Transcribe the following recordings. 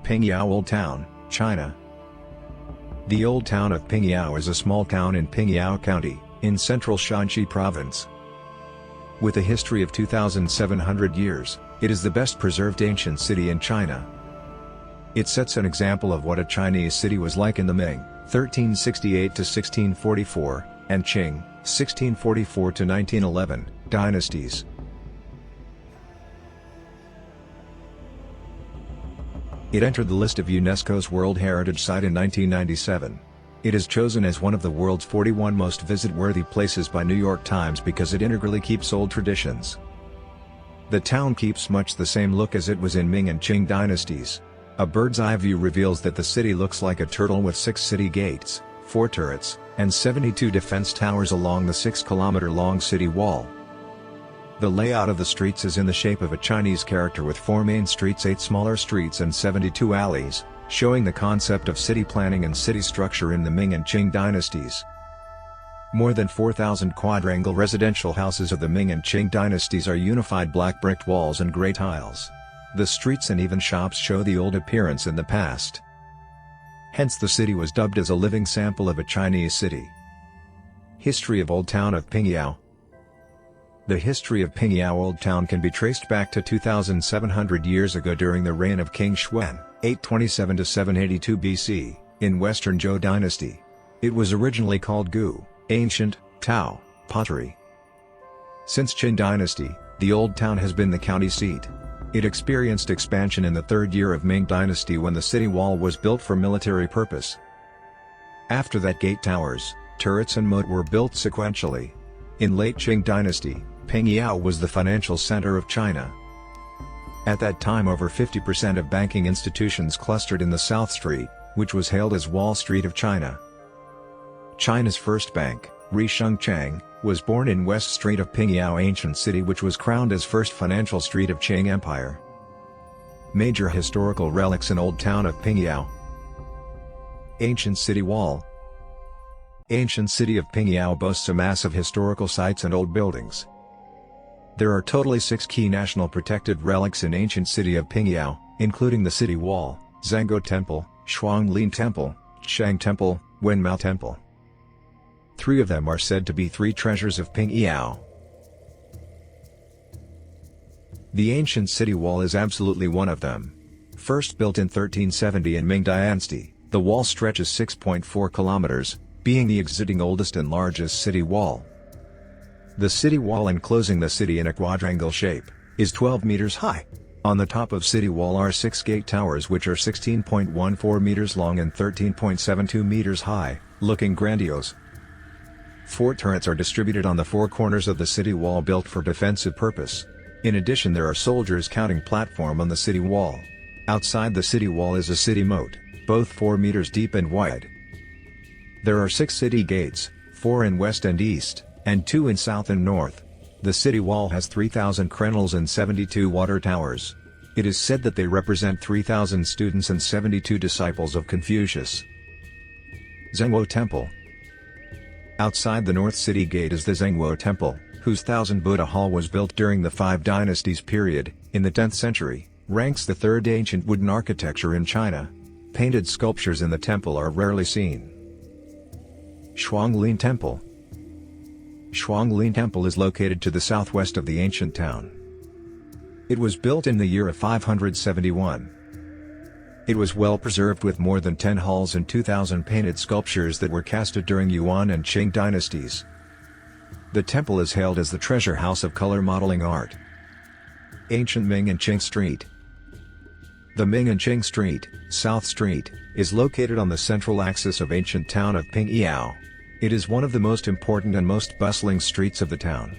Pingyao Old Town, China. The Old Town of Pingyao is a small town in Pingyao County, in central Shanxi province. With a history of 2,700 years, it is the best preserved ancient city in China. It sets an example of what a Chinese city was like in the Ming, 1368 to 1644, and Qing, 1644 to 1911, dynasties. It entered the list of UNESCO's World Heritage Site in 1997. It is chosen as one of the world's 41 most visit-worthy places by New York Times because it integrally keeps old traditions. The town keeps much the same look as it was in Ming and Qing dynasties. A bird's-eye view reveals that the city looks like a turtle with 6 city gates, 4 turrets, and 72 defense towers along the 6-kilometer-long city wall. The layout of the streets is in the shape of a Chinese character with 4 main streets, 8 smaller streets and 72 alleys, showing the concept of city planning and city structure in the Ming and Qing dynasties. More than 4,000 quadrangle residential houses of the Ming and Qing dynasties are unified black brick walls and grey tiles. The streets and even shops show the old appearance in the past. Hence the city was dubbed as a living sample of a Chinese city. History of Old Town of Pingyao. The history of Pingyao Old Town can be traced back to 2,700 years ago during the reign of King Xuan, 827 to 782 BC, in Western Zhou Dynasty. It was originally called Gu, ancient, Tao, pottery. Since Qing Dynasty, the Old Town has been the county seat. It experienced expansion in the 3rd year of Ming Dynasty when the city wall was built for military purpose. After that, gate towers, turrets and moat were built sequentially. In late Qing Dynasty, Pingyao was the financial center of China. At that time, over 50% of banking institutions clustered in the South Street, which was hailed as Wall Street of China. China's first bank, Rishengchang, was born in West Street of Pingyao ancient city, which was crowned as first financial street of Qing Empire. Major historical relics in Old Town of Pingyao. Ancient City Wall. Ancient city of Pingyao boasts a mass of historical sites and old buildings. There are totally 6 key national protected relics in ancient city of Pingyao, including the city wall, Zhangguo Temple, Shuanglin Temple, Shang Temple, Wenmao Temple. 3 of them are said to be 3 treasures of Pingyao. The ancient city wall is absolutely one of them. First built in 1370 in Ming Dynasty, the wall stretches 6.4 kilometers, being the existing oldest and largest city wall. The city wall enclosing the city in a quadrangle shape, is 12 meters high. On the top of city wall are 6 gate towers which are 16.14 meters long and 13.72 meters high, looking grandiose. 4 turrets are distributed on the 4 corners of the city wall built for defensive purpose. In addition, there are soldiers counting platform on the city wall. Outside the city wall is a city moat, both 4 meters deep and wide. There are 6 city gates, 4 in west and east, and 2 in south and north. The city wall has 3,000 crenels and 72 water towers. It is said that they represent 3,000 students and 72 disciples of Confucius. Zhangguo Temple. Outside the North City Gate is the Zhangguo Temple, whose 1000 Buddha Hall was built during the 5 dynasties period, in the 10th century, ranks the 3rd ancient wooden architecture in China. Painted sculptures in the temple are rarely seen. Shuanglin Temple. Shuanglin Temple is located to the southwest of the ancient town. It was built in the year of 571. It was well preserved with more than 10 halls and 2,000 painted sculptures that were casted during Yuan and Qing dynasties. The temple is hailed as the treasure house of color modeling art. Ancient Ming and Qing Street. The Ming and Qing Street, South Street, is located on the central axis of ancient town of Pingyao. It is one of the most important and most bustling streets of the town.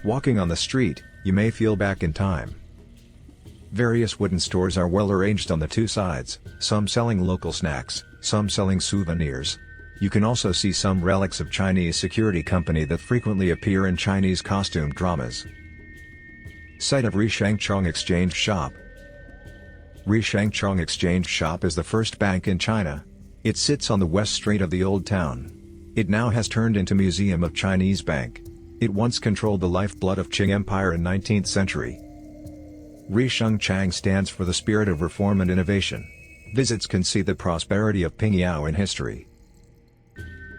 Walking on the street, you may feel back in time. Various wooden stores are well arranged on the 2 sides, some selling local snacks, some selling souvenirs. You can also see some relics of Chinese security company that frequently appear in Chinese costume dramas. Site of Rishengchang Exchange Shop. Rishengchang Exchange Shop is the first bank in China. It sits on the west street of the Old Town. It now has turned into Museum of Chinese Bank. It once controlled the lifeblood of Qing Empire in 19th century. Rishengchang stands for the spirit of reform and innovation. Visits can see the prosperity of Pingyao in history.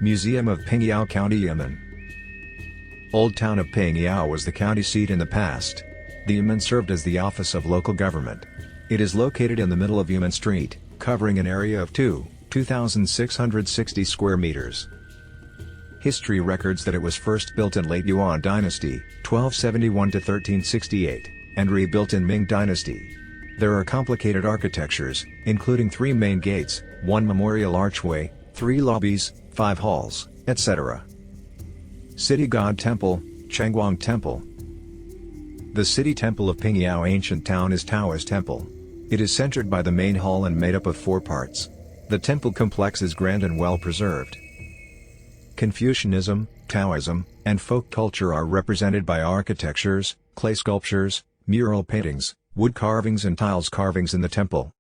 Museum of Pingyao County, Yemen. Old town of Pingyao was the county seat in the past. The Yemen served as the office of local government. It is located in the middle of Yemen Street, covering an area of 2,660 square meters. History records that it was first built in late Yuan Dynasty, 1271 to 1368, and rebuilt in Ming Dynasty. There are complicated architectures, including 3 main gates, 1 memorial archway, 3 lobbies, 5 halls, etc. City God Temple, Changguang Temple. The city temple of Pingyao ancient town is Taoist Temple. It is centered by the main hall and made up of 4 parts. The temple complex is grand and well preserved. Confucianism, Taoism, and folk culture are represented by architectures, clay sculptures, mural paintings, wood carvings and tiles carvings in the temple.